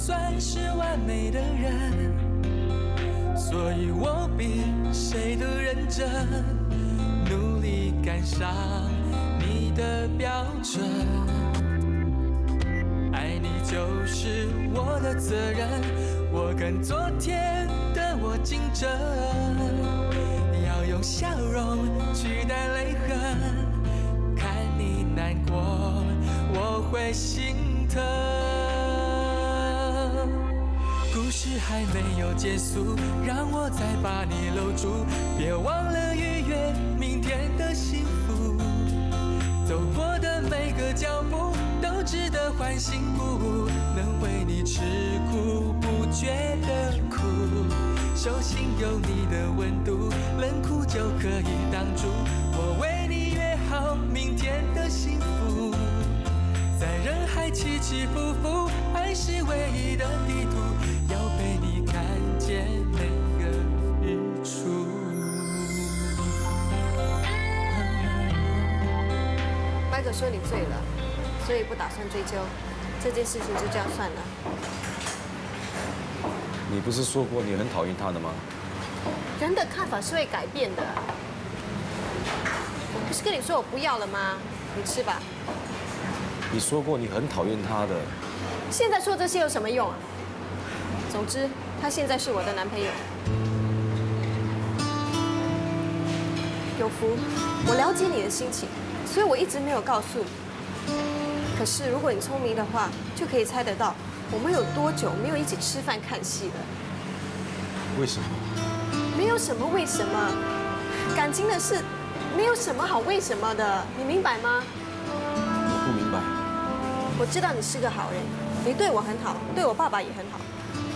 算是完美的人，所以我比谁都认真，努力赶上你的标准。爱你就是我的责任，我跟昨天的我竞争，要用笑容取代泪痕，看你难过我会心疼。故事还没有结束，让我再把你搂住，别忘了逾越明天的幸福。走过的每个脚步都值得欢欣鼓舞，能为你吃苦不觉得苦，手心有你的温度，冷酷就可以挡住我为你约好明天的幸福。在人海起起伏伏，爱是唯一的地图，要陪你看见每个日出。麦克说你醉了，所以不打算追究，这件事情就这样算了。你不是说过你很讨厌他的吗？人的看法是会改变的。我不是跟你说我不要了吗？你吃吧。你说过你很讨厌他的。现在说这些有什么用啊？总之，他现在是我的男朋友。有福，我了解你的心情，所以我一直没有告诉你。可是如果你聪明的话，就可以猜得到我们有多久没有一起吃饭看戏了。为什么？没有什么为什么，感情的事没有什么好为什么的，你明白吗？我不明白。我知道你是个好人，你对我很好，对我爸爸也很好，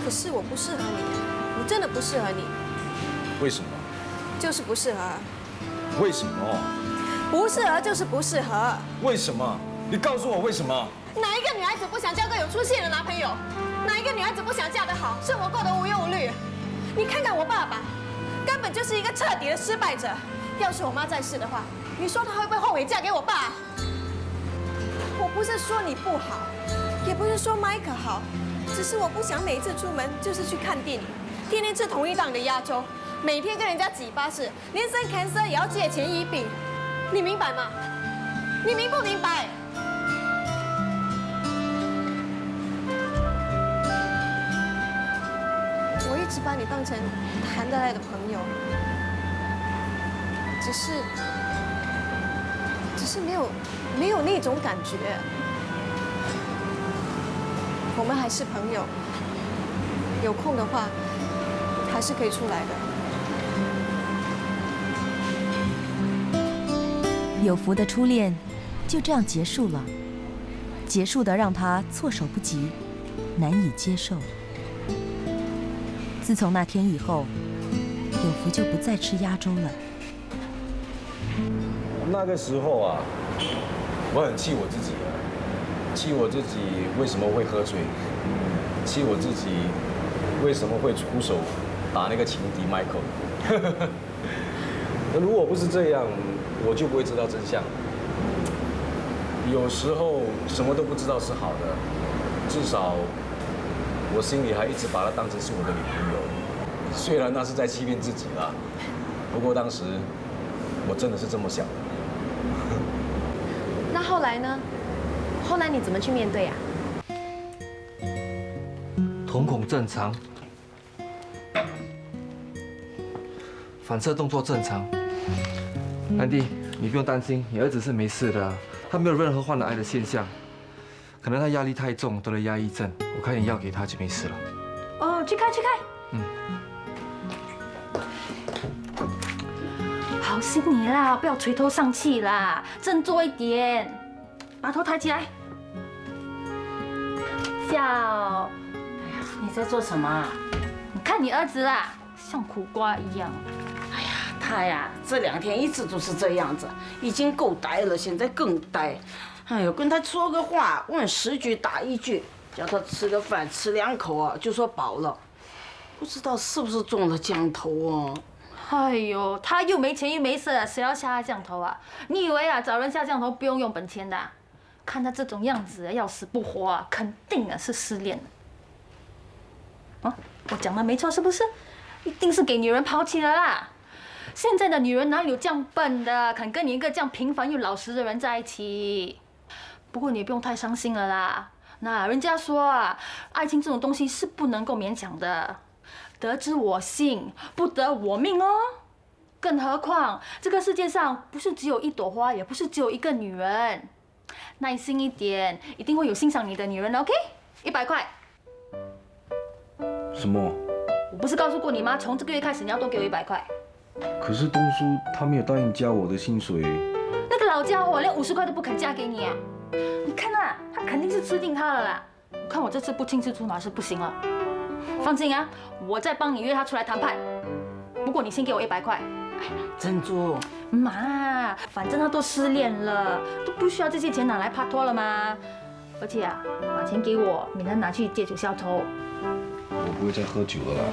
可是我不适合你，我真的不适合你。为什么？就是不适合。为什么？不适合就是不适合。为什么？你告诉我为什么？哪一个女孩子不想交个有出息的男朋友？哪一个女孩子不想嫁得好，生活过得无忧无虑？你看看我爸爸，根本就是一个彻底的失败者。要是我妈在世的话，你说她会不会后悔嫁给我爸？我不是说你不好，也不是说麦克好，只是我不想每次出门就是去看电影，天天吃同一档的鸭粥，每天跟人家挤巴士，连生 cancer 也要借钱医病，你明白吗？你明不明白？我一直把你当成谈得来的朋友，只是没有那种感觉。我们还是朋友，有空的话还是可以出来的。有福的初恋就这样结束了，结束的让他措手不及，难以接受。自从那天以后，有福就不再吃鸭粥了。那个时候啊，我很气我自己，气我自己为什么会喝醉，气我自己为什么会出手打那个情敌 Michael。如果不是这样，我就不会知道真相。有时候什么都不知道是好的，至少我心里还一直把她当成是我的女朋友。虽然那是在欺骗自己啦，不过当时我真的是这么想的。那后来呢？后来你怎么去面对啊？瞳孔正常，反射动作正常。安迪，你不用担心，你儿子是没事的，他没有任何患了癌的现象，可能他压力太重，得了压抑症。我开点药给他就没事了。哦，去开。好心你啦，不要垂头丧气啦，振作一点，把头抬起来，笑。哎呀，你在做什么啊？你看你儿子啦，像苦瓜一样。哎呀，他呀这2天一直都是这样子，已经够呆了，现在更呆。哎呦，跟他说个话，问10句打1句，叫他吃个饭吃2口啊，就说饱了。不知道是不是中了降头哦？哎呦，他又没钱又没色，谁要下他降头啊？你以为啊，找人下降头不用本钱的啊？看他这种样子，要死不活啊，肯定啊是失恋了。啊，我讲的没错是不是？一定是给女人抛弃了啦！现在的女人哪里有这样笨的，肯跟你一个这样平凡又老实的人在一起？不过你也不用太伤心了啦。那人家说啊，爱情这种东西是不能够勉强的，得之我幸，不得我命哦。更何况这个世界上不是只有一朵花，也不是只有一个女人。耐心一点，一定会有欣赏你的女人的 ，OK？100块。什么？我不是告诉过你吗？从这个月开始你要多给我100块。可是东叔他没有答应加我的薪水。那个老家伙连50块都不肯嫁给你啊！你看啊，他肯定是吃定他了啦。我看我这次不亲自出马是不行了。放心啊，我再帮你约他出来谈判。不过你先给我100块。珍珠，妈，反正他都失恋了，都不需要这些钱拿来拍拖了吗？而且啊，把钱给我，免得拿去借酒消愁。我不会再喝酒了啦。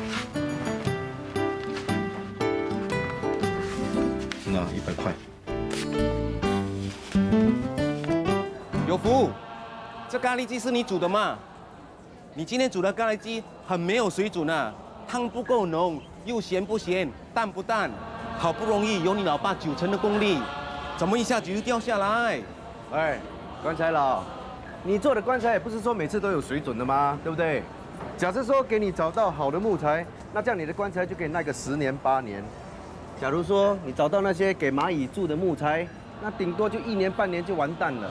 那100块。有福，这咖喱鸡是你煮的吗？你今天煮的咖喱鸡很没有水准啊，汤不够浓，又咸不咸，淡不淡。好不容易有你老爸9成的功力，怎么一下子就掉下来？哎，棺材佬，你做的棺材也不是说每次都有水准的吗？对不对？假设说给你找到好的木材，那这样你的棺材就可以耐个10年8年。假如说你找到那些给蚂蚁住的木材，那顶多就1年半年就完蛋了。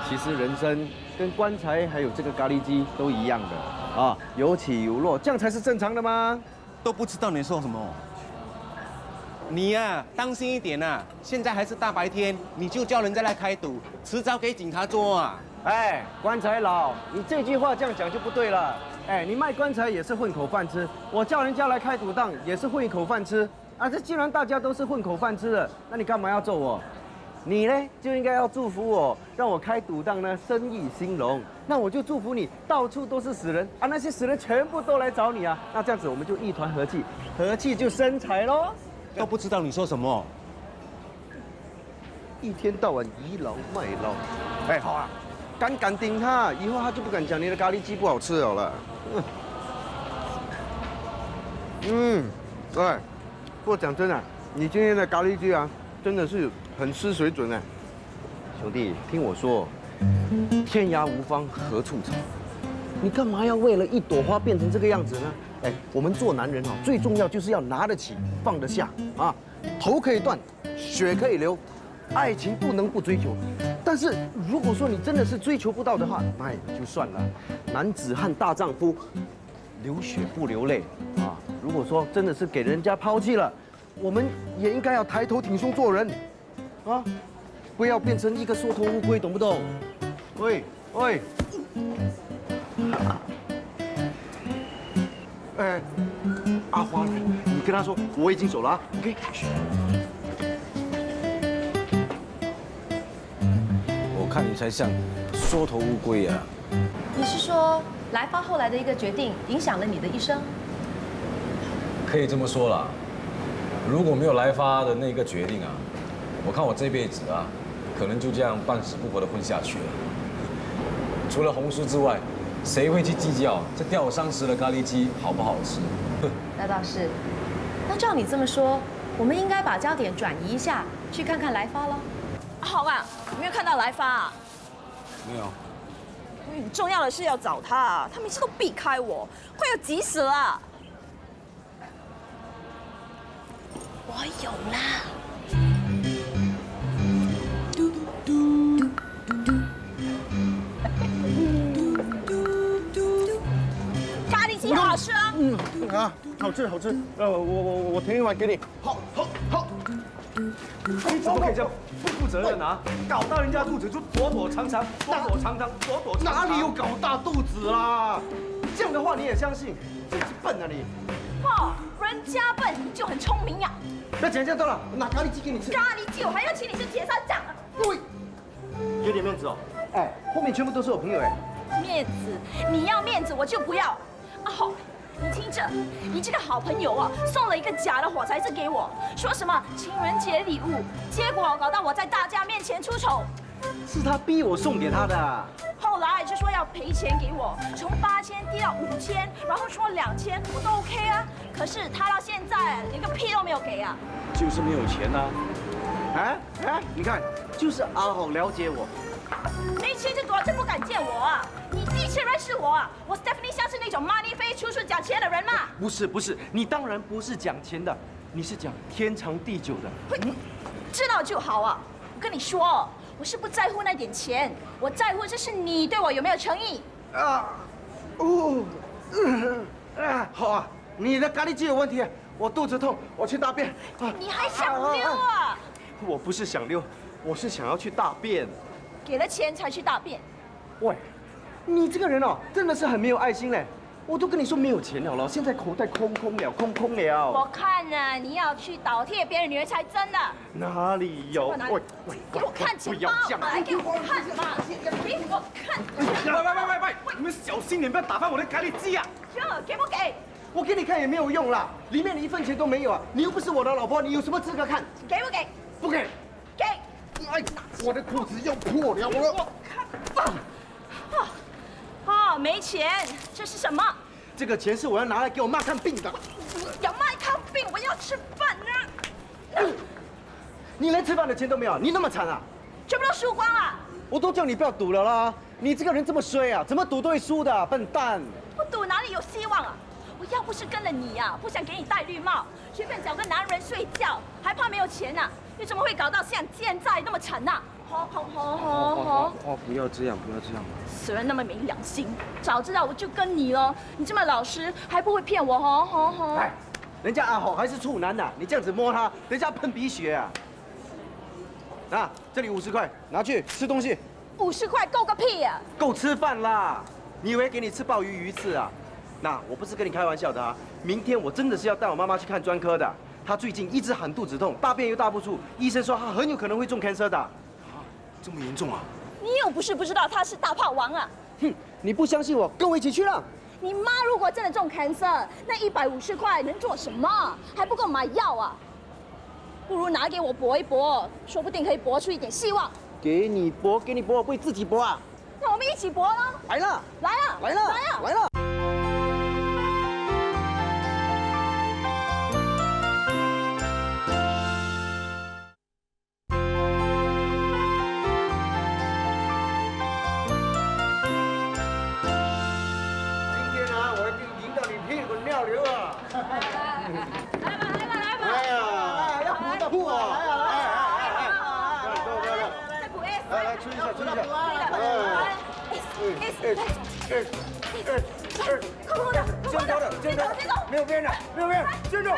其实人生跟棺材还有这个咖喱鸡都一样的啊，有起有落，这样才是正常的吗？都不知道你说什么。你呀，当心一点啊！现在还是大白天，你就叫人家来开赌，迟早给警察捉啊！哎，棺材佬，你这句话这样讲就不对了。哎，你卖棺材也是混口饭吃，我叫人家来开赌档也是混一口饭吃啊。这既然大家都是混口饭吃的，那你干嘛要揍我？你呢就应该要祝福我，让我开赌档呢生意兴隆。那我就祝福你到处都是死人啊，那些死人全部都来找你啊。那这样子我们就一团和气，和气就生财喽。都不知道你说什么，一天到晚倚老卖老。哎，好啊，敢顶他，以后他就不敢讲你的咖喱鸡不好吃了。对。不过讲真的，你今天的咖喱鸡啊，真的是很吃水准哎。兄弟，听我说，天涯无芳何处草？你干嘛要为了一朵花变成这个样子呢？哎，我们做男人哦，最重要就是要拿得起，放得下啊。头可以断，血可以流，爱情不能不追求。但是如果说你真的是追求不到的话，那也就算了。男子汉大丈夫，流血不流泪啊。如果说真的是给人家抛弃了，我们也应该要抬头挺胸做人啊，不要变成一个缩头乌龟，懂不懂？喂。哎，阿花来，你跟他说我已经走了啊 ，OK？ 我看你才像缩头乌龟啊！你是说来发后来的一个决定影响了你的一生？可以这么说啦，如果没有来发的那个决定啊，我看我这辈子啊，可能就这样半死不活的混下去了。除了红叔之外，谁会去计较这吊伤时的咖喱鸡好不好吃？那倒是。那照你这么说，我们应该把焦点转移一下，去看看来发喽。好嘛，有没有看到来发啊？没有。很重要的是要找他啊，他每次都避开我，快要急死了。我有啦。咖喱鸡好好吃啊！好吃好吃。我填一碗给你。好。你怎么可以这样不负责任啊？搞到人家肚子就躲躲藏藏。哪里有搞大肚子啦？这样的话你也相信？真是笨啊你！哦，人家笨你就很聪明呀。不要讲这样多了，我拿咖喱鸡给你吃。咖喱鸡我还要请你吃铁砂掌啊！对，有点面子哦。哎，后面全部都是我朋友哎。面子，你要面子我就不要。啊好，你听着，你这个好朋友啊，送了一个假的火柴枝给我，说什么情人节礼物，结果搞到我在大家面前出丑。是他逼我送给他的。哦，后来就说要赔钱给我，从8000跌到5000，然后说2000，我都 OK 啊。可是他到现在连个屁都没有给啊。就是没有钱呐。你看，就是阿豪了解我。没钱就躲着不敢见我啊！你第一次认识我啊？我 Stephanie 像是那种 money 飞处处讲钱的人吗？不是，你当然不是讲钱的，你是讲天长地久的。知道就好啊！我跟你说，我是不在乎那点钱，我在乎就是你对我有没有诚意。好啊，你的咖喱鸡有问题，我肚子痛，我去大便。你还想溜啊？我不是想溜，我是想要去大便。给了钱才去大便。喂，你这个人哦，真的是很没有爱心嘞！我都跟你说没有钱了，现在口袋空空了。我看呢，你要去倒贴别人女儿才真的。哪里有？喂，给我看钱包！来给我看嘛！给我看！喂！你们小心点，不要打翻我的咖喱鸡啊！给不给？我给你看也没有用啦，里面1分钱都没有啊！你又不是我的老婆，你有什么资格看？给不给？不给。给。哎，我的裤子要破了！我看。没钱，这是什么？这个钱是我要拿来给我妈看病的。要妈看病，我要吃饭呢。你连吃饭的钱都没有，你那么惨啊？全部都输光了。我都叫你不要赌了啦！你这个人这么衰啊，怎么赌都会输的，笨蛋！不赌哪里有希望啊？我要不是跟了你呀，不想给你戴绿帽，随便找个男人睡觉，还怕没有钱呐？又怎么会搞到像现在那么惨呐？好，不要这样。死人那么没良心，早知道我就跟你了。你这么老实，还不会骗我？好。哎，人家阿豪还是处男呐，你这样子摸他，等下喷鼻血啊！啊，这里50块，拿去吃东西。50块够个屁呀！够吃饭啦！你以为给你吃鲍鱼鱼翅啊？那我不是跟你开玩笑的啊！明天我真的是要带我妈妈去看专科的。她最近一直喊肚子痛，大便又大不出，医生说她很有可能会中 cancer 的。这么严重啊？你又不是不知道他是大炮王啊！哼，你不相信我，跟我一起去了。你妈如果真的中 cancer，那150块能做什么？还不够买药啊！不如拿给我搏一搏，说不定可以搏出一点希望。给你搏，我不会自己搏啊！那我们一起搏了。来了！没有边的，站住！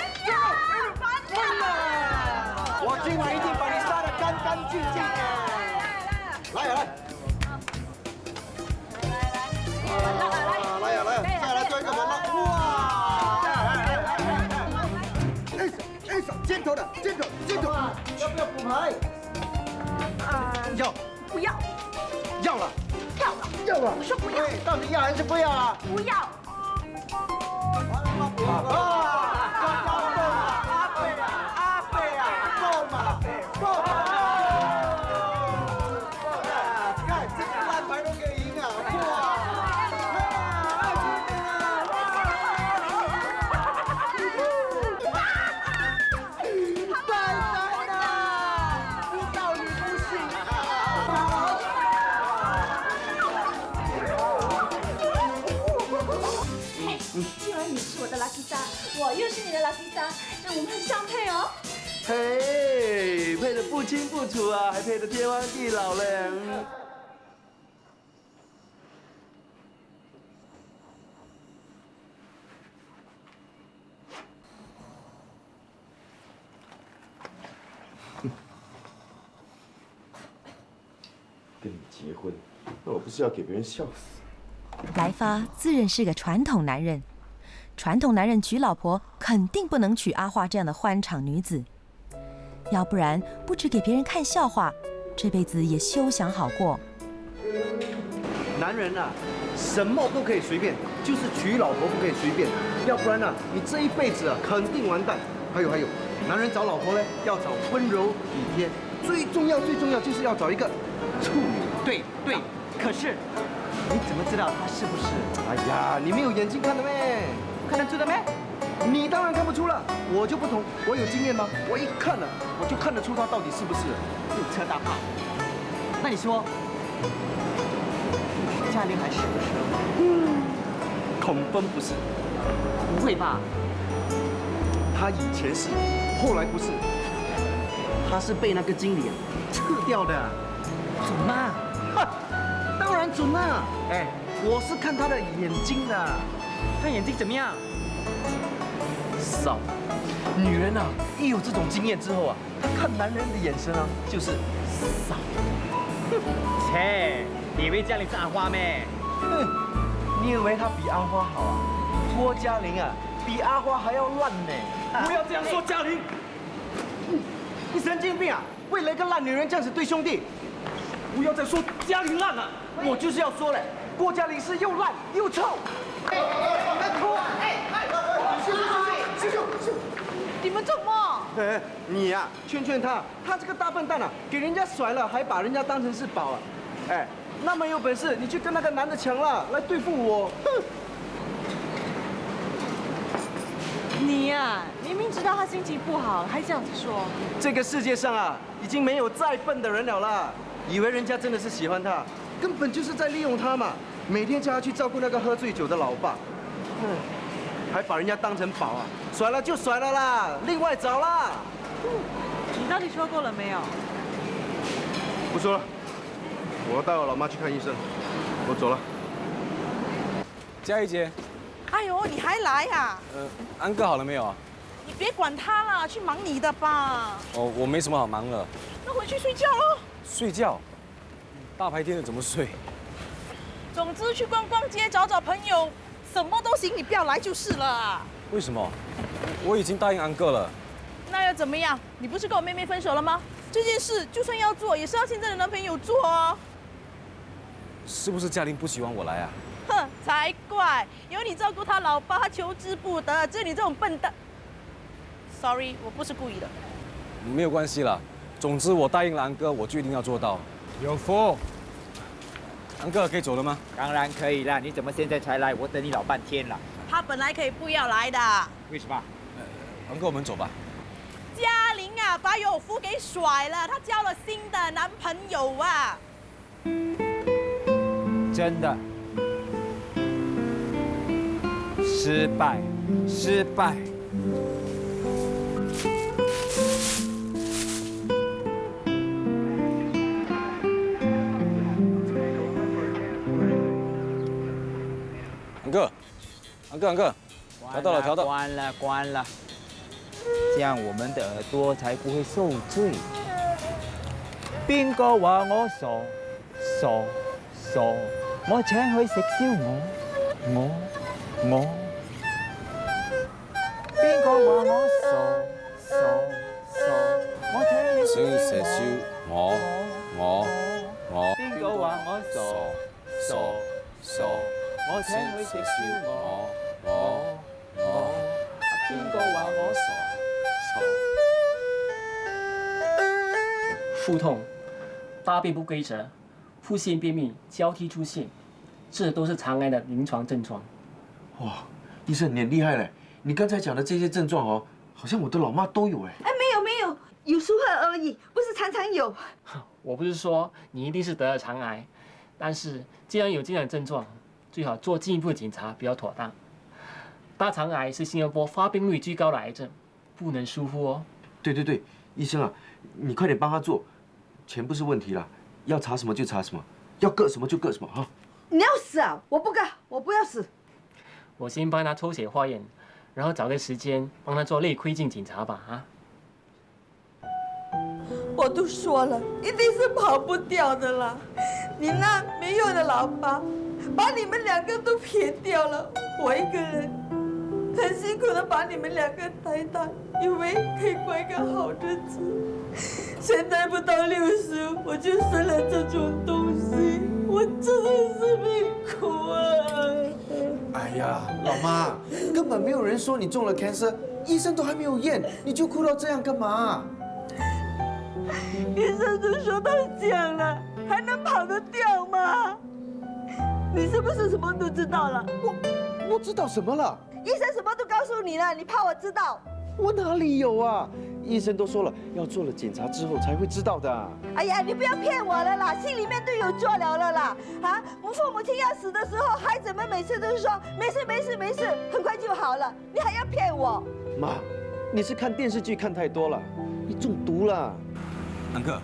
我今晚一定把你杀得干干净净的。来，再来多一个人了，哇！尖头，要不要补牌？要。不要。要了。我说不要。到底要还是不要啊？不要。我又是你的 lucky star， 那我们很相配哦。嘿，配得不清不楚啊，还配得天荒地老嘞。跟你结婚，那我不是要给别人笑死？来发自认是个传统男人。传统男人娶老婆肯定不能娶阿花这样的欢场女子，要不然不止给别人看笑话，这辈子也休想好过。男人啊，什么都可以随便，就是娶老婆不可以随便，要不然啊，你这一辈子啊肯定完蛋。还有，男人找老婆呢，要找温柔体贴，最重要就是要找一个处女。对，可是你怎么知道他是不是？哎呀，你没有眼睛看的咩？看得出的咩？你当然看不出了，我就不同，我有经验吗？我一看了，我就看得出他到底是不是。又车大炮，那你说，嘉玲还是不是？恐分不是。不会吧？他以前是，后来不是。他是被那个经理撤掉的。准吗？哈，当然准啦！哎，我是看他的眼睛的。看眼睛怎么样？少，女人啊，一有这种经验之后啊，她看男人的眼神啊，就是少。切，你以为嘉玲是阿花咩？哼，你以为她比阿花好啊？郭嘉玲啊，比阿花还要烂呢！不要这样说嘉玲，你神经病啊！为了一个烂女人这样子对兄弟，不要再说嘉玲烂了，我就是要说嘞，郭嘉玲是又烂又臭。你们做梦？哎，你呀，劝劝他，他这个大笨蛋啊，给人家甩了，还把人家当成是宝啊！哎，那么有本事，你去跟那个男的抢了，来对付我！哼！你呀，明明知道他心情不好，还这样子说。这个世界上啊，已经没有再笨的人了啦！以为人家真的是喜欢他，根本就是在利用他嘛！每天叫他去照顾那个喝醉酒的老爸，还把人家当成宝啊！甩了就甩了啦，另外找啦！你到底说过了没有？不说了，我要带我老妈去看医生，我走了。嘉怡姐，哎呦，你还来呀？安哥好了没有啊？你别管他了，去忙你的吧。哦，我没什么好忙了。那回去睡觉喽。睡觉？大白天的怎么睡？总之去逛逛街，找找朋友，什么都行，你不要来就是了。为什么？我已经答应安哥了。那又怎么样？你不是跟我妹妹分手了吗？这件事就算要做，也是要现在的男朋友做哦。是不是嘉玲不喜欢我来啊？哼，才怪！有你照顾他老爸，他求之不得。只有你这种笨蛋。Sorry， 我不是故意的。没有关系啦，总之我答应了安哥，我就一定要做到。有福。安哥可以走了吗？当然可以啦，你怎么现在才来？我等你老半天了。他本来可以不要来的。为什么？安哥，我们走吧。嘉玲啊，把有福给甩了，她交了新的男朋友啊。真的。失败，失败。安哥，调到了，调到。关了，这样我们的耳朵才不会受罪。邊個話我傻，我請佢食燒鵝，我。邊個話我傻，我請你食燒我。邊個話我傻，我請佢食燒鵝。邊個話我傻？腹痛、大便不规则、腹泻、便秘交替出现，这都是肠癌的临床症状。哇，医生你很厉害嘞！你刚才讲的这些症状哦，好像我的老妈都有哎。哎，没有，有时候而已，不是常常有。我不是说你一定是得了肠癌，但是既然有这样的症状，最好做进一步的检查比较妥当。大肠癌是新加坡发病率最高的癌症，不能疏忽哦。对，医生啊，你快点帮他做，钱不是问题啦，要查什么就查什么，要割什么就割什么哈。你要死啊！我不割，我不要死。我先帮他抽血化验，然后找个时间帮他做内窥镜检查吧啊。我都说了，一定是跑不掉的啦。你那没用的老爸，把你们两个都撇掉了，我一个人很辛苦的把你们两个带大，以为可以过一个好日子。现在不到60，我就生了这种东西，我真的是命苦啊！哎呀，老妈，根本没有人说你中了 cancer， 医生都还没有验，你就哭到这样干嘛？医生都说到这样了，还能跑得掉吗？你是不是什么都知道了？我知道什么了？医生什么都告诉你了，你怕我知道？我哪里有啊？医生都说了，要做了检查之后才会知道的。哎呀，你不要骗我了啦，心里面都有做了了啦。啊，父母亲要死的时候，孩子们每次都说没事没事没事，很快就好了，你还要骗我？妈，你是看电视剧看太多了，你中毒了。安哥，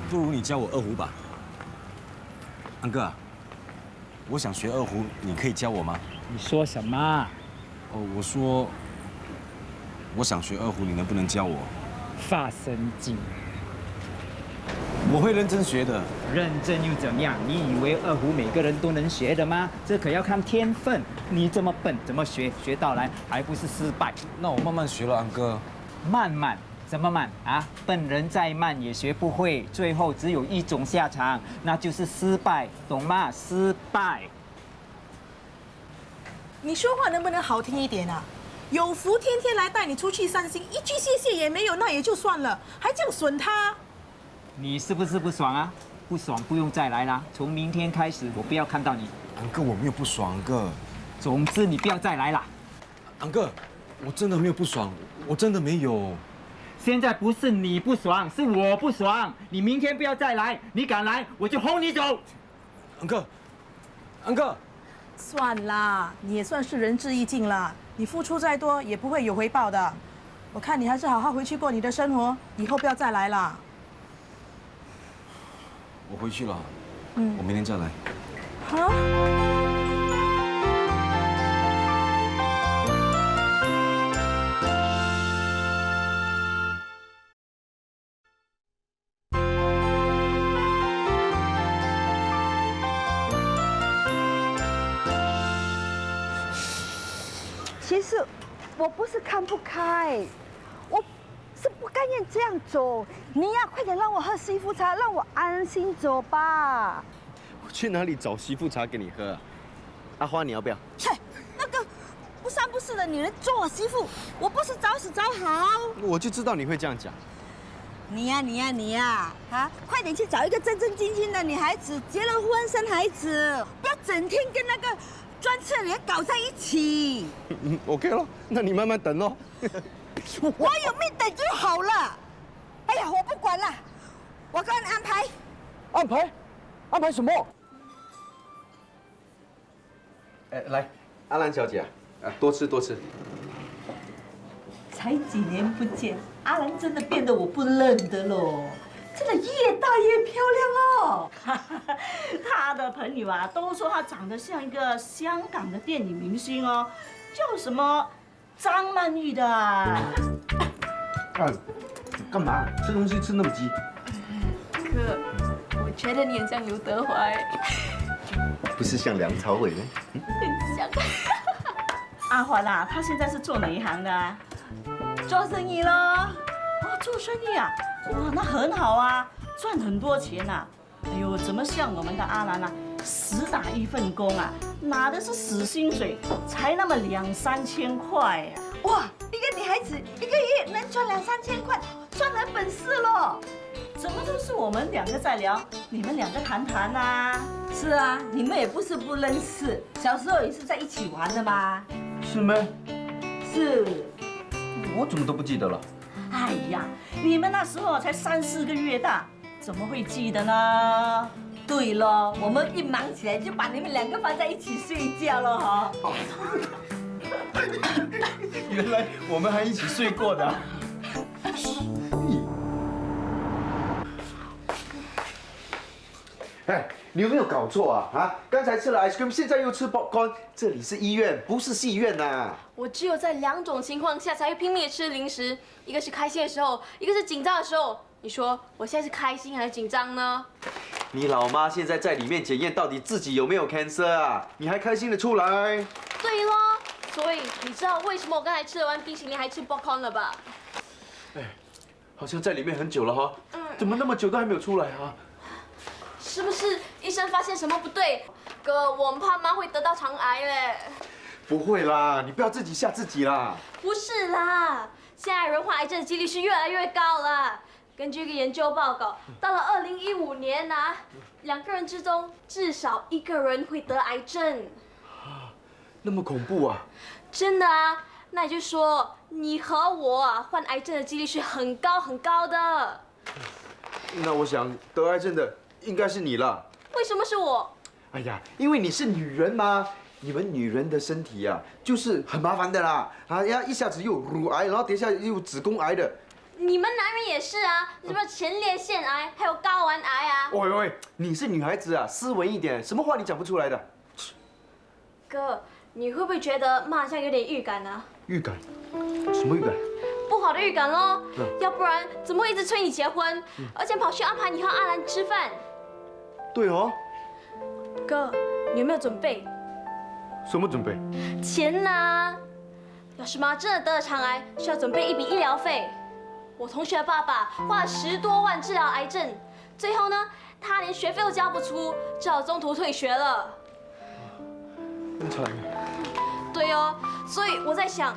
不如你教我二胡吧。安哥，我想学二胡，你可以教我吗？你说什么？哦，我说我想学二胡，你能不能教我？发神经！我会认真学的。认真又怎样？你以为二胡每个人都能学的吗？这可要看天分。你这么笨，怎么学？学到来还不是失败？那我慢慢学了，安哥。慢慢？怎么慢啊？笨人再慢也学不会，最后只有一种下场，那就是失败，懂吗？失败。你说话能不能好听一点啊？有福天天来带你出去散心，一句谢谢也没有，那也就算了，还这样损他。你是不是不爽啊？不爽不用再来啦，从明天开始我不要看到你。安哥，我没有不爽，安哥。总之你不要再来啦。安哥，我真的没有不爽，我真的没有。现在不是你不爽，是我不爽。你明天不要再来，你敢来我就轰你走。安哥，安哥。算啦，你也算是仁至义尽了。你付出再多也不会有回报的。我看你还是好好回去过你的生活，以后不要再来了。我回去了，我明天再来。好。其实我不是看不开，我是不甘愿这样走。你呀，快点让我喝西服茶，让我安心走吧。我去哪里找媳妇茶给你喝？阿花，你要不要？切，那个不三不四的女人做我媳妇，我不是找死找好。我就知道你会这样讲。你呀，啊，快点去找一个正正经经的女孩子，结了婚生孩子，不要整天跟那个专车人搞在一起。OK 咯，那你慢慢等咯。我有命等就好了。哎呀，我不管了，我跟你安排。安排？安排什么？哎，来，阿兰小姐，多吃多吃。才几年不见，阿兰真的变得我不认得喽，真的越大越漂亮哦。他的朋友啊，都说他长得像一个香港的电影明星哦，叫什么张曼玉的啊。干嘛？吃东西吃那么急？哥，我觉得你很像刘德华哎。不是像梁朝伟吗？很像。阿环啊，他现在是做哪一行的啊？做生意咯。哦，做生意啊？哇，那很好啊，赚很多钱呐。哎呦，怎么像我们的阿兰啊，死打一份工啊，拿的是死薪水，才那么2、3千块呀！哇，一个女孩子一个月能赚2、3千块，赚了本事咯。怎么都是我们两个在聊，你们两个谈谈呐？是啊，你们也不是不认识，小时候也是在一起玩的嘛。是吗？是。我怎么都不记得了？哎呀，你们那时候才3、4个月大，怎么会记得呢？对咯，我们一忙起来就把你们两个放在一起睡觉了哈。原来我们还一起睡过的。哎，你有没有搞错啊？啊，刚才吃了 ice cream， 现在又吃 popcorn， 这里是医院，不是戏院呐。我只有在2种情况下才会拼命吃零食，一个是开心的时候，一个是紧张的时候。你说我现在是开心还是紧张呢？你老妈现在在里面检验到底自己有没有 cancer 啊？你还开心的出来？对咯，所以你知道为什么我刚才吃了完冰淇淋还吃 popcorn 了吧？哎，好像在里面很久了哈。怎么那么久都还没有出来啊？是不是医生发现什么不对？哥，我们怕妈会得到肠癌嘞。不会啦，你不要自己吓自己啦。不是啦，现在人患癌症的几率是越来越高了。根据一个研究报告，到了2015年啊，2个人之中至少1个人会得癌症。那么恐怖啊！真的啊，那也就是说，你和我啊患癌症的几率是很高很高的。那我想得癌症的应该是你了。为什么是我？哎呀，因为你是女人嘛，你们女人的身体啊，就是很麻烦的啦。呀，一下子又乳癌，然后等一下又子宫癌的。你们男人也是啊，什么前列腺癌，还有睾丸癌啊。喂，你是女孩子啊，斯文一点，什么话你讲不出来的？哥，你会不会觉得妈好像有点预感呢？预感？什么预感？不好的预感咯。要不然怎么会一直催你结婚，而且跑去安排你和阿兰吃饭？对哦。哥，你有没有准备？什么准备？钱呐！要是妈真的得了肠癌，需要准备一笔医疗费。我同学的爸爸花了10多万治疗癌症，最后呢，他连学费都交不出，只好中途退学了。很惨。对哦，所以我在想，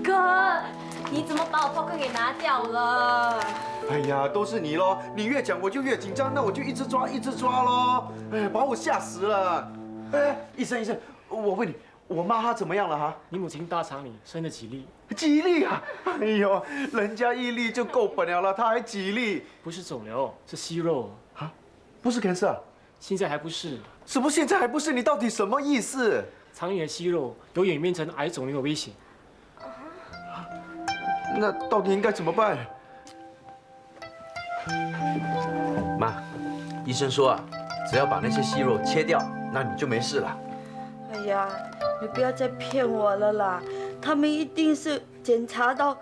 哥，你怎么把我 poker 给拿掉了？哎呀，都是你咯！你越讲我就越紧张，那我就一直抓咯。哎，把我吓死了。哎，医生，我问你，我妈她怎么样了哈？你母亲大肠里生了几粒？几粒啊！哎呦，人家1粒就够本了，她还几粒？不是肿瘤，是息肉啊，不是 cancer， 现在还不是。什么现在还不是？你到底什么意思？肠炎息肉有演变成癌肿瘤的危险。那到底应该怎么办？妈，医生说啊，只要把那些息肉切掉，那你就没事了。哎呀，你不要再骗我了啦！他们一定是检查到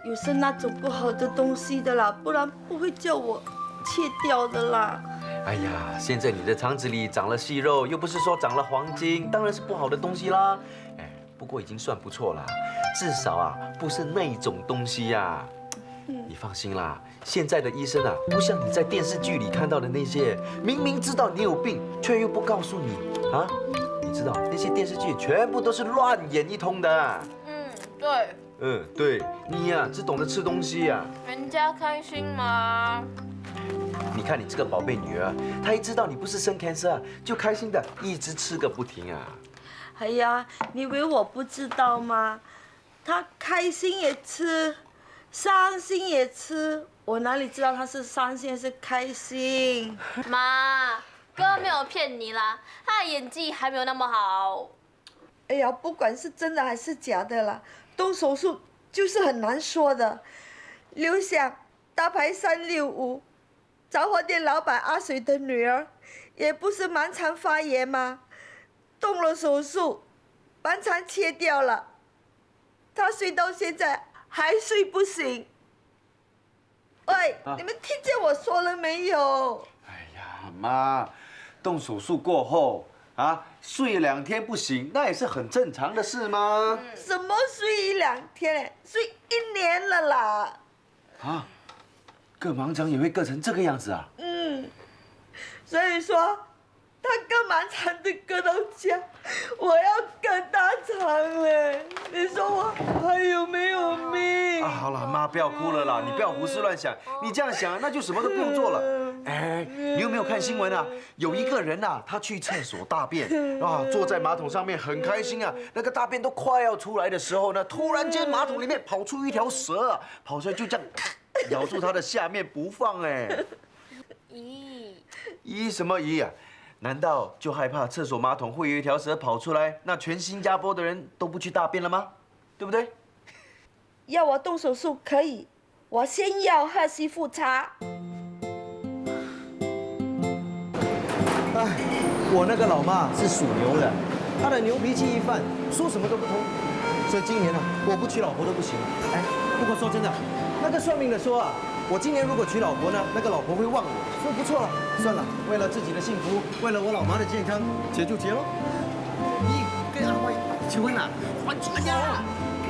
有生那种不好的东西的啦，不然不会叫我切掉的啦。哎呀，现在你的肠子里长了息肉，又不是说长了黄金，当然是不好的东西啦。哎，不过已经算不错啦，至少啊不是那种东西呀。你放心啦，现在的医生啊，不像你在电视剧里看到的那些，明明知道你有病，却又不告诉你啊。你知道那些电视剧全部都是乱演一通的。对。对，你呀只懂得吃东西呀。人家开心吗？你看你这个宝贝女儿，她一知道你不是生 cancer 啊，就开心的一直吃个不停啊。哎呀，你以为我不知道吗？她开心也吃，伤心也吃，我哪里知道她是伤心还是开心？妈，哥没有骗你啦，他的演技还没有那么好。哎呀，不管是真的还是假的啦，动手术就是很难说的。刘想大牌365，杂货店老板阿水的女儿，也不是盲肠发炎吗？动了手术，盲肠切掉了，她睡到现在还睡不醒。喂，你们听见我说了没有？哎呀，妈，动手术过后啊，睡2天不醒，那也是很正常的事吗？什么睡1、2天？睡1年了啦！啊，割盲肠也会割成这个样子啊？所以说，他割盲肠的割到家，我要割大肠了。你说我还有没有命？啊，好了，妈，不要哭了啦，你不要胡思乱想。你这样想，那就什么都不用做了。哎，你有没有看新闻啊？有一个人啊，他去厕所大便啊，坐在马桶上面很开心啊，那个大便都快要出来的时候呢，突然间马桶里面跑出一条蛇啊，跑出来就这样咬住他的下面不放哎。咦什么咦啊？难道就害怕厕所马桶会有一条蛇跑出来，那全新加坡的人都不去大便了吗？对不对？要我动手术可以，我先要喝媳妇茶。哎，我那个老妈是属牛的，她的牛脾气一犯，说什么都不通，所以今年啊，我不娶老婆都不行。哎，不过说真的，那个算命的说啊，我今年如果娶老婆呢，那个老婆会忘我，说不错了，算了，为了自己的幸福，为了我老妈的健康，结就结喽。你跟阿歪求婚啊？还钱呀！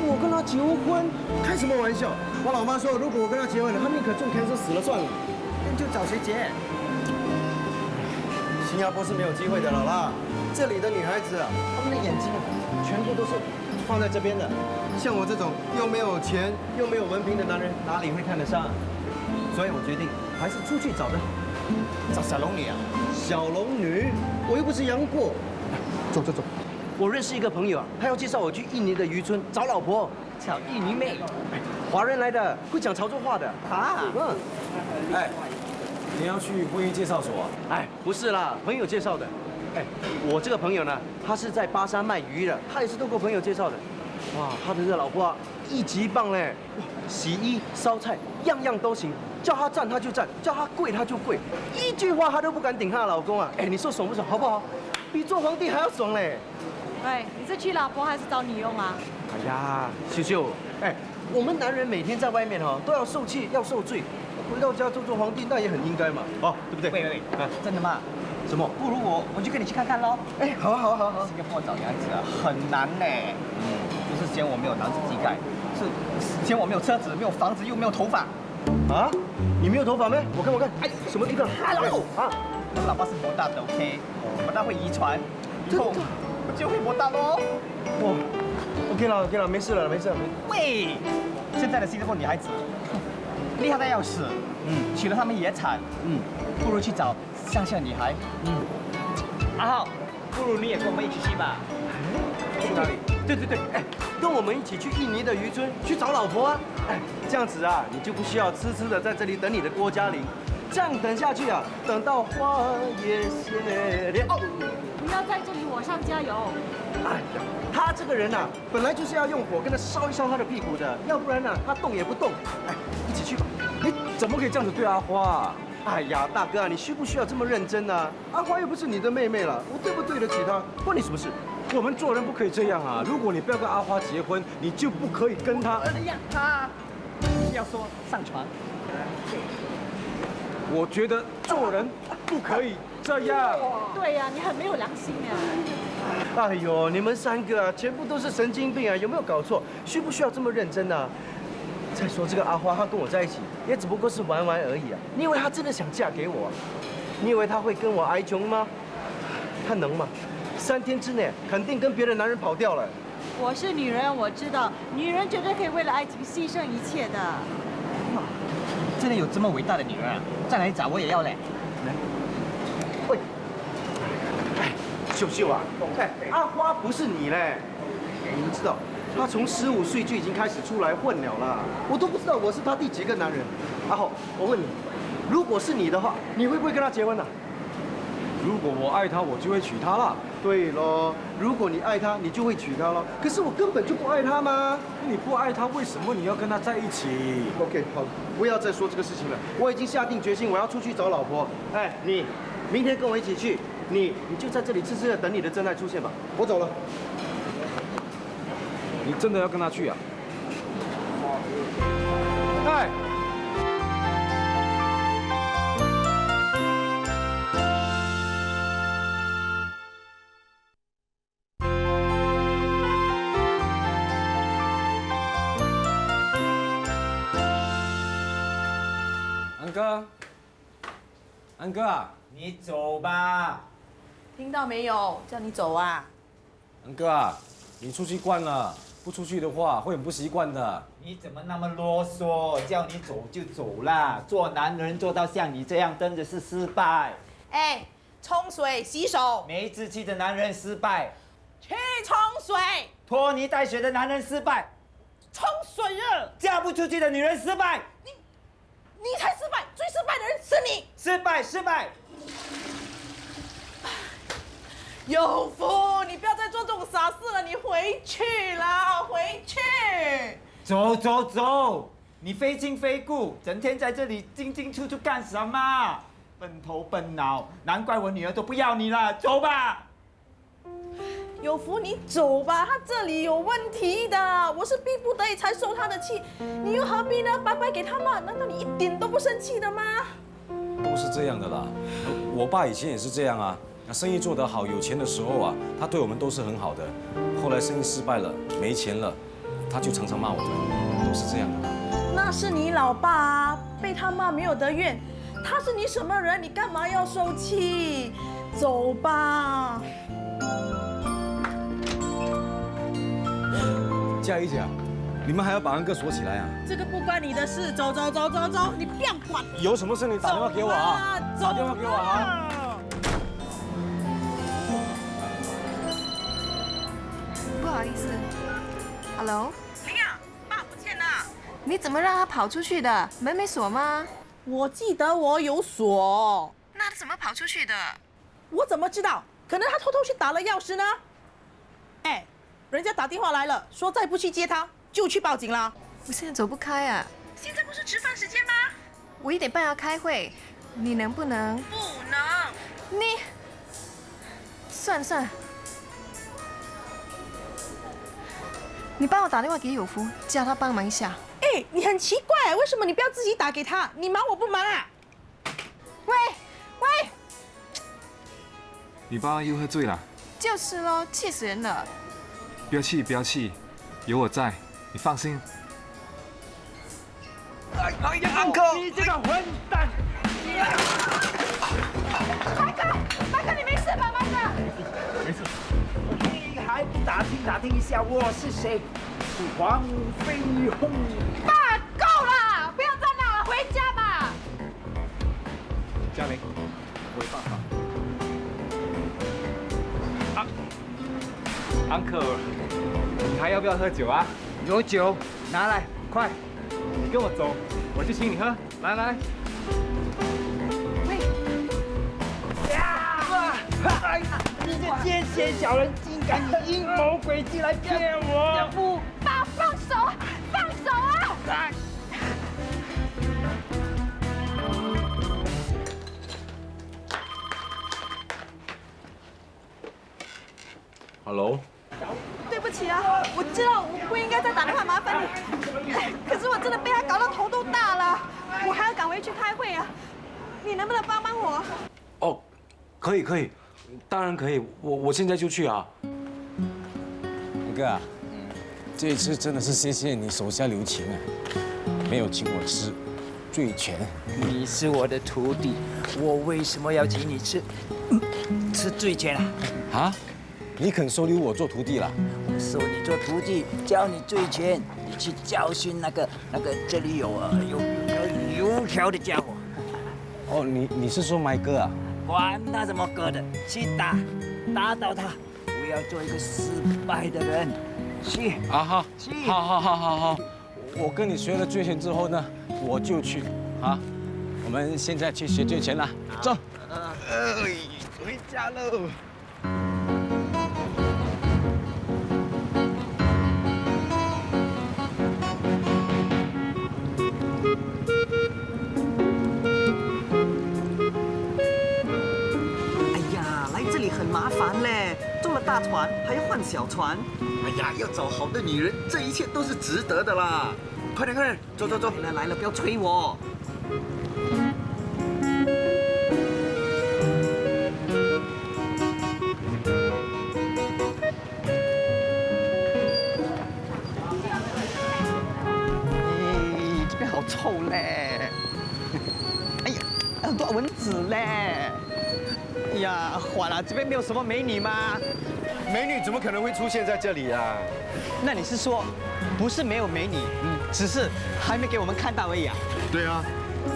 我跟她求婚，开什么玩笑？我老妈说，如果我跟她结婚了，她宁可中cancer死了算了，那就找谁结？新加坡是没有机会的了啦，这里的女孩子啊，她们的眼睛啊，全部都是放在这边的。像我这种又没有钱又没有文凭的男人，哪里会看得上？所以我决定还是出去找的。找小龙女啊？小龙女，我又不是杨过。走走走，我认识一个朋友啊，他要介绍我去印尼的渔村找老婆。找印尼妹？华人来的，会讲潮州话的。啊？哎，你要去婚姻介绍所啊？哎，不是啦，朋友介绍的。哎，我这个朋友呢，他是在巴山卖鱼的，他也是透过朋友介绍的。哇，他的这个老婆啊，一级棒嘞！洗衣、烧菜，样样都行。叫他站他就站，叫他跪他就跪，一句话他都不敢顶他的老公啊！哎，你说爽不爽？好不好？比做皇帝还要爽嘞！喂，你是娶老婆还是找女佣啊？哎呀，秀秀，哎，我们男人每天在外面哈都要受气，要受罪，回到家做皇帝那也很应该嘛，哦，对不对？喂，真的吗？什么？不如我就跟你去看看喽。哎，好。新加坡找女孩子啊很难呢。不是嫌我没有男子气概，是嫌我没有车子、没有房子又没有头发。啊？你没有头发没？我看。哎，什么地方 ？Hello 啊，我老爸是模大的 ，OK， 模大会遗传，以后我就会模大喽。哇 ，OK 了，没事了。喂，现在的新加坡女孩子厉害的要死，娶了她们也惨，不如去找乡下女孩，阿浩，不如你也跟我们一起去吧。去哪里？对，哎，跟我们一起去印尼的渔村去找老婆啊！哎，这样子啊，你就不需要痴痴的在这里等你的郭嘉玲，这样等下去啊，等到花也谢了。哦，不要在这里火上加油。哎呀，他这个人啊，本来就是要用火跟他烧一烧他的屁股的，要不然呢，他动也不动。哎，一起去吧。你怎么可以这样子对阿花啊？哎呀，大哥啊，你需不需要这么认真啊？阿花又不是你的妹妹了，我对不对得起她，关你什么事？我们做人不可以这样啊！如果你不要跟阿花结婚，你就不可以跟她。他要说上床。我觉得做人不可以这样。对呀，你很没有良心呀！哎呦，你们三个啊，全部都是神经病啊！有没有搞错？需不需要这么认真啊？再说这个阿花，她跟我在一起，也只不过是玩玩而已啊！你以为她真的想嫁给我啊？你以为她会跟我挨穷吗？她能吗？3天之内肯定跟别的男人跑掉了。我是女人，我知道，女人绝对可以为了爱情牺牲一切的。真的有这么伟大的女人啊！再来一找我也要嘞。来，喂，哎，秀秀啊，哎，阿花不是你嘞，你们知道，她从15岁就已经开始出来混了啦，我都不知道我是她第几个男人。阿豪，我问你，如果是你的话，你会不会跟她结婚呢？如果我爱她，我就会娶她了。对咯，如果你爱她，你就会娶她咯。可是我根本就不爱她嘛。你不爱她，为什么你要跟她在一起 ？OK， 好，不要再说这个事情了。我已经下定决心，我要出去找老婆。哎，你明天跟我一起去，你就在这里痴痴的等你的真爱出现吧。我走了。你真的要跟她去啊？哎。安哥啊，你走吧。听到没有？叫你走啊！安哥啊，你出去惯了，不出去的话会很不习惯的。你怎么那么啰嗦？叫你走就走啦！做男人做到像你这样，真的是失败。哎，冲水洗手。没志气的男人失败。去冲水。拖泥带水的男人失败。冲水啊！嫁不出去的女人失败。你才失败，最失败的人是你。失败。有福，你不要再做这种傻事了，你回去啦，回去。走，你非亲非故，整天在这里进进出出干什么？笨头笨脑，难怪我女儿都不要你了。走吧。有福，你走吧，他这里有问题的，我是逼不得已才受他的气，你又何必呢？白白给他骂，难道你一点都不生气的吗？都是这样的啦，我爸以前也是这样啊。那生意做得好、有钱的时候啊，他对我们都是很好的。后来生意失败了、没钱了，他就常常骂我们，都是这样的。那是你老爸啊，被他骂没有得怨。他是你什么人？你干嘛要受气？走吧。佳怡姐，你们还要把安哥锁起来啊？这个不关你的事，走，你不要管。有什么事你打电话给我啊！打电话给我啊！不好意思 ，Hello， 林雅，爸不见了。你怎么让他跑出去的？门没锁吗？我记得我有锁。那他怎么跑出去的？我怎么知道？可能他偷偷去打了钥匙呢。哎，人家打电话来了，说再不去接他，就去报警了。我现在走不开啊。现在不是吃饭时间吗？我1点半要开会，你能不能？不能。你算了，你帮我打电话给有福，叫他帮忙一下。哎，你很奇怪，为什么你不要自己打给他？你忙我不忙啊？喂，你爸又喝醉了。就是咯，气死人了。不要气，有我在，你放心。哎呀，安可，你这个混蛋！麦克，你没事吧，麦克？没事。你还不打听一下我是谁？是黄飞鸿。爸，够了，不要再闹了，回家吧。嘉玲，我有办法。安可，你还要不要喝酒啊？有酒，拿来，快！你跟我走，我就请你喝。来。你这奸险小人，竟敢以阴谋诡计来骗我！爸，放手啊！Hello。对不起啊，我知道我不应该再打电话麻烦你，可是我真的被他搞到头都大了，我还要赶回去开会啊，你能不能帮帮我？哦，可以，当然可以，我现在就去啊。哥啊，这一次真的是谢谢你手下留情啊，没有请我吃醉拳。你是我的徒弟，我为什么要请你吃醉拳啊？啊？你肯收留我做徒弟了？我收你做徒弟，教你醉拳，你去教训那个这里有油条的家伙。哦，你是说麦哥啊？管他什么哥的，去打倒他，不要做一个失败的人。去啊好，好，我跟你学了醉拳之后呢，我就去啊。我们现在去学醉拳了，走。回家喽。很麻烦嘞，坐了大船还要换小船。哎呀，要找好的女人，这一切都是值得的啦！快点，走，来了，不要催我。这边好臭嘞！哎呀，很多蚊子嘞！哎呀，坏了，这边没有什么美女吗？美女怎么可能会出现在这里啊？那你是说，不是没有美女，只是还没给我们看到而已啊？对啊，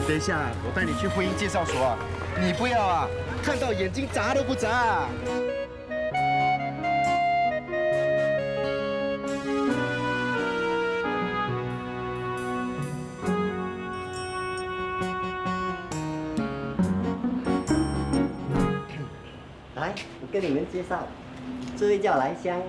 等一下我带你去婚姻介绍所啊，你不要啊，看到眼睛眨都不眨。来，我跟你们介绍，这位叫来香。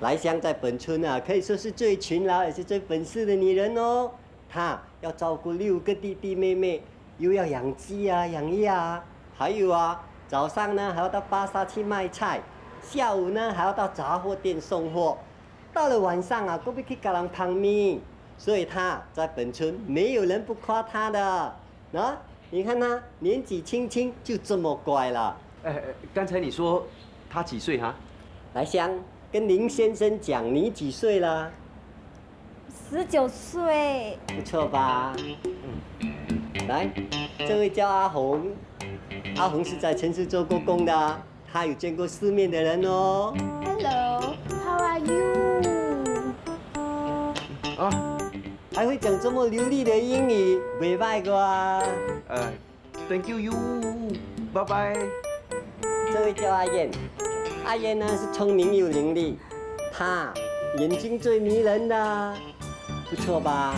来香在本村啊，可以说是最勤劳也是最本事的女人哦。她要照顾6个弟弟妹妹，又要养鸡啊、养鸭，还有啊，早上呢还要到巴萨去卖菜，下午呢还要到杂货店送货，到了晚上啊，都必去给人旁边。所以她在本村没有人不夸她的。啊，你看她年纪轻轻就这么乖了。刚才你说他几岁哈？来香，跟林先生讲，你几岁了？19岁。不错吧？来，这位叫阿红，阿红是在城市做过工的，她有见过世面的人哦。Hello, how are you？啊。还会讲这么流利的英语，没拜过啊。Thank you， 拜拜。这位叫阿燕，阿燕呢是聪明又伶俐，她眼睛最迷人的，不错吧？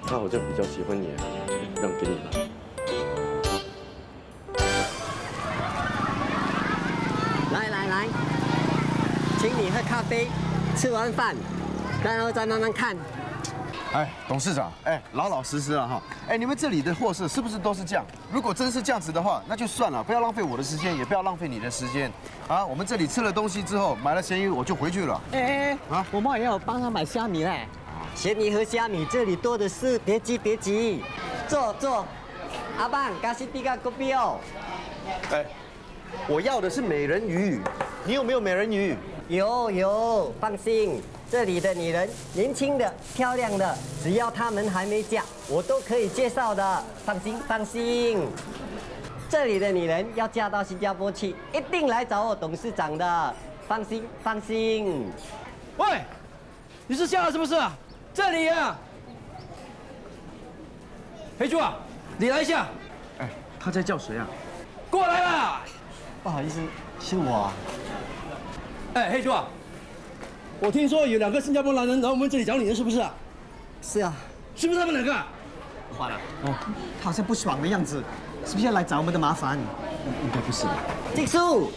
那我就比较喜欢你，让给你了。来，请你喝咖啡，吃完饭，然后再慢慢看。哎，董事长，哎，老老实实了哈。哎，你们这里的货色是不是都是这样？如果真是这样子的话，那就算了，不要浪费我的时间，也不要浪费你的时间。啊，我们这里吃了东西之后，买了咸鱼我就回去了。我妈也要帮他买虾米嘞。咸鱼和虾米这里多的是，别急，坐。阿棒，咖西比嘎古比哦。哎，我要的是美人鱼，你有没有美人鱼？有，放心。这里的女人，年轻的、漂亮的，只要她们还没嫁，我都可以介绍的。放心。这里的女人要嫁到新加坡去，一定来找我董事长的。放心。喂，你是瞎了是不是？这里啊，黑猪啊，你来一下。哎，他在叫谁啊？过来啦！不好意思，是我啊。哎，黑猪啊。我听说有2个新加坡男人来我们这里找你，是不是啊？是啊。是不是他们2个？坏了，他好像不爽的样子，是不是要来找我们的麻烦？应该不是吧？静叔，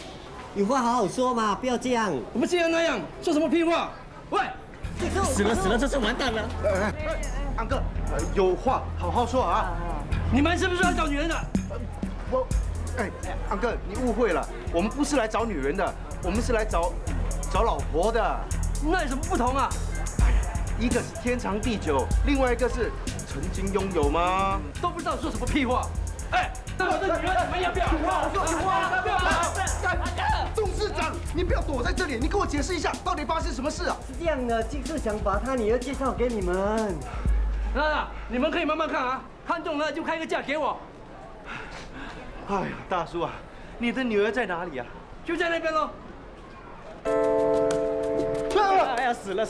有话好好说嘛，不要这样。我们这样那样，说什么屁话？喂，静叔，死了，这是完蛋了。安哥，有话好好说啊。你们是不是来找女人的？安哥，你误会了，我们不是来找女人的，我们是来找老婆的。那有什么不同啊？一个是天长地久，另外一个是曾经拥有吗？都不知道说什么屁话。哎，那我的女人你们要不要？不要！董事长，你不要躲在这里，你跟我解释一下，到底发生什么事啊？是这样的，就是想把他女儿介绍给你们。那你们可以慢慢看啊，看中了就开个价给我。哎呀，大叔啊，你的女儿在哪里啊？就在那边喽。哎呀，死了！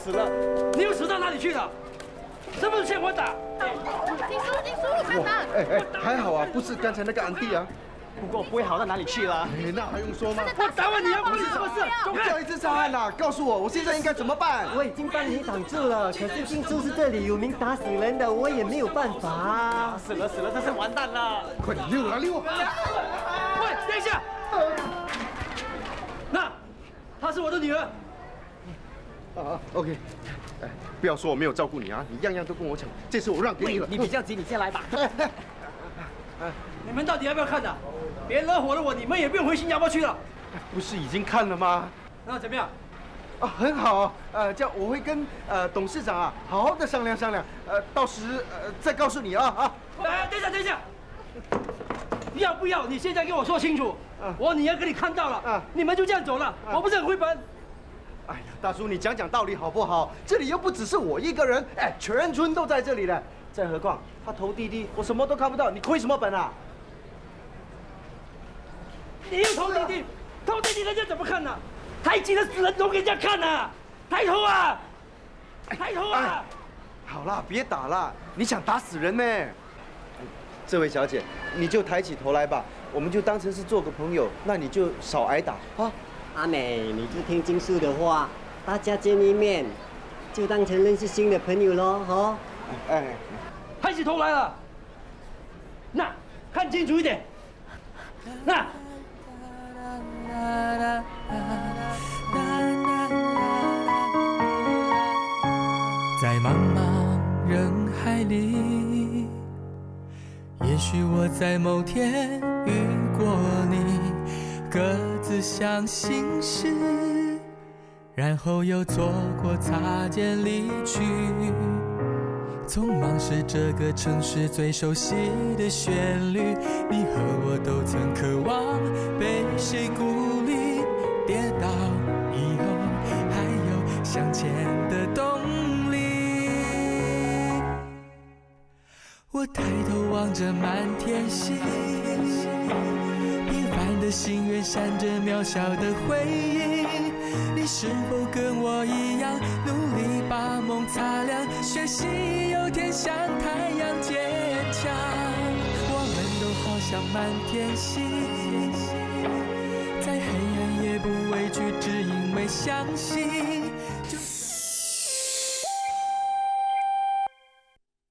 你又死到哪里去了？是不是欠我打？你输，看他。还好啊，不是刚才那个安迪啊。不过不会好到哪里去了。那还用说吗？我打完你要不是什么事？叫一只上岸啦！告诉我现在应该怎么办？我已经帮你挡住了，可是静叔是这里有名打死人的，我也没有办法。死了，这是完蛋了！快点溜啊！喂，等一下。那，她是我的女儿。OK， 哎，不要说我没有照顾你啊，你样样都跟我抢，这次我让给你了。你比较急，你先来吧。你们到底要不要看的？别惹火了我，你们也不用回新加坡去了。不是已经看了吗？那怎么样？很好，这样我会跟董事长啊好好的商量，到时再告诉你啊。哎，等一下，要不要你现在跟我说清楚？我女儿给你看到了，你们就这样走了，我不是很回本。哎呀，大叔，你讲道理好不好？这里又不只是我一个人，哎，全村都在这里了。再何况他投滴滴，我什么都看不到，你亏什么本啊？你又投滴滴，人家怎么看呢？抬起了死人头给人家看呢？抬头啊！好啦，别打了，你想打死人呢？这位小姐，你就抬起头来吧，我们就当成是做个朋友，那你就少挨打啊。阿美，你就听金叔的话，大家见一面，就当成认识新的朋友咯，哈。哎，抬起头来了，那看清楚一点，那。在茫茫人海里，也许我在某天遇过你，各自相心事，然后又错过擦肩离去。匆忙是这个城市最熟悉的旋律，你和我都曾渴望被谁鼓励，跌倒以后还有向前的动力。我抬头望着满天星，平凡的心愿闪着渺小的回忆。你是否跟我一样，努力把梦擦亮，学习有天像太阳坚强？我们都好像满天星，在黑暗也不畏惧，只因为相信。